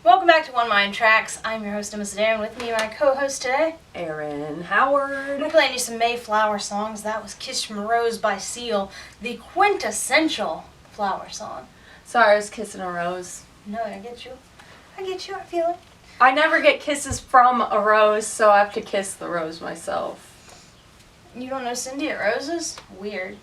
Welcome back to One Mind Tracks. I'm your host, Emma Sedam. With me, my co-host today, Erin Howard. We're playing you some Mayflower songs. That was Kiss from a Rose by Seal, the quintessential flower song. Sorry, I was kissing a rose. No, I get you. I feel it. I never get kisses from a rose, so I have to kiss the rose myself. You don't know Cindy at Roses? Weird.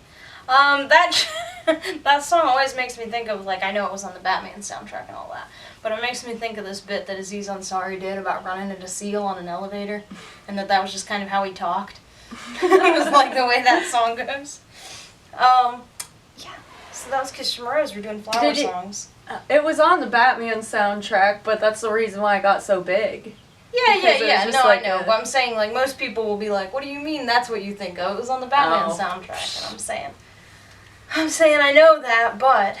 That song always makes me think of, I know it was on the Batman soundtrack and all that, but it makes me think of this bit that Aziz Ansari did about running into Seal on an elevator, and that was just kind of how he talked. It was like the way that song goes. Yeah, so that was Kiss from a Rose. We're doing flower songs. It was on the Batman soundtrack, but that's the reason why it got so big. Yeah. No, I know. But I'm saying, most people will be like, what do you mean that's what you think of? It was on the Batman soundtrack, and I'm saying I know that, but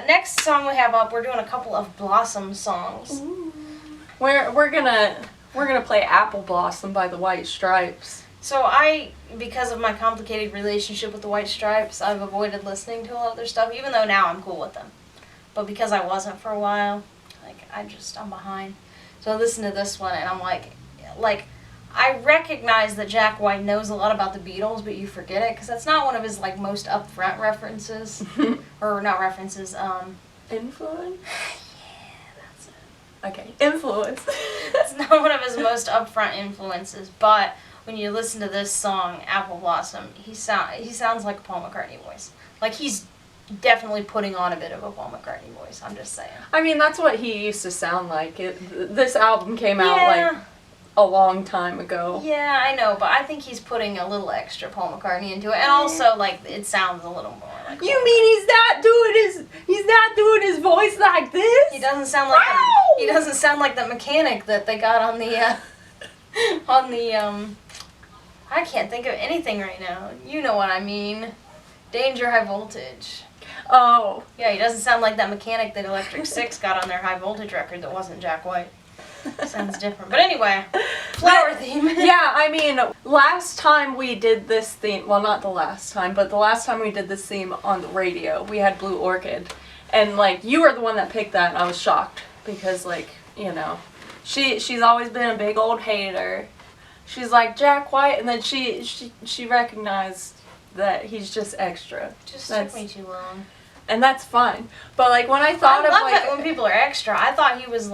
next song we have up, we're doing a couple of Blossom songs. Ooh. We're gonna play Apple Blossom by the White Stripes. So because of my complicated relationship with the White Stripes, I've avoided listening to a lot of their stuff, even though now I'm cool with them. But because I wasn't for a while, I'm behind. So I listened to this one, and I'm like, I recognize that Jack White knows a lot about the Beatles, but you forget it, because that's not one of his, most upfront references. Or not references, Influence? Yeah, that's it. Okay, influence. It's not one of his most upfront influences, but when you listen to this song, Apple Blossom, he sounds like a Paul McCartney voice. He's definitely putting on a bit of a Paul McCartney voice, I'm just saying. I mean, that's what he used to sound like. This album came out, a long time ago. Yeah, I know, but I think he's putting a little extra Paul McCartney into it, and also, it sounds a little more like... You mean he's not doing his voice like this? He doesn't sound like he doesn't sound like the mechanic that they got on the I can't think of anything right now. You know what I mean. Danger High Voltage. Oh. Yeah, he doesn't sound like that mechanic that Electric Six got on their High Voltage record that wasn't Jack White. Sounds different. But anyway, flower theme. Yeah, I mean, last time we did this theme, well, not the last time, but the last time we did this theme on the radio, we had Blue Orchid. And, you were the one that picked that, and I was shocked. Because, she's always been a big old hater. She's like, Jack White, and then she recognized that he's just extra. Just took me too long. And that's fine. But, when I thought I love it when people are extra. I thought he was,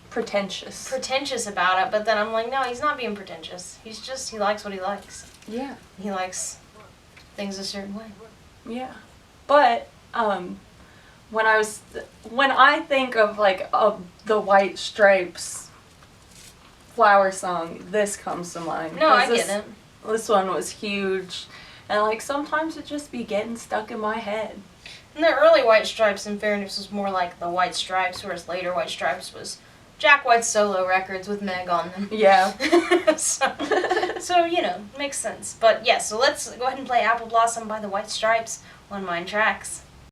pretentious about it, but then I'm like, no, he's not being pretentious. He likes what he likes. Yeah. He likes things a certain way. Yeah. But, when I think of the White Stripes flower song, this comes to mind. No, I get it. This one was huge, and sometimes it just be getting stuck in my head. And the early White Stripes, in fairness, was more like the White Stripes, whereas later White Stripes was Jack White's solo records with Meg on them. Yeah. so makes sense. But yeah, so let's go ahead and play Apple Blossom by the White Stripes, One Mind Tracks.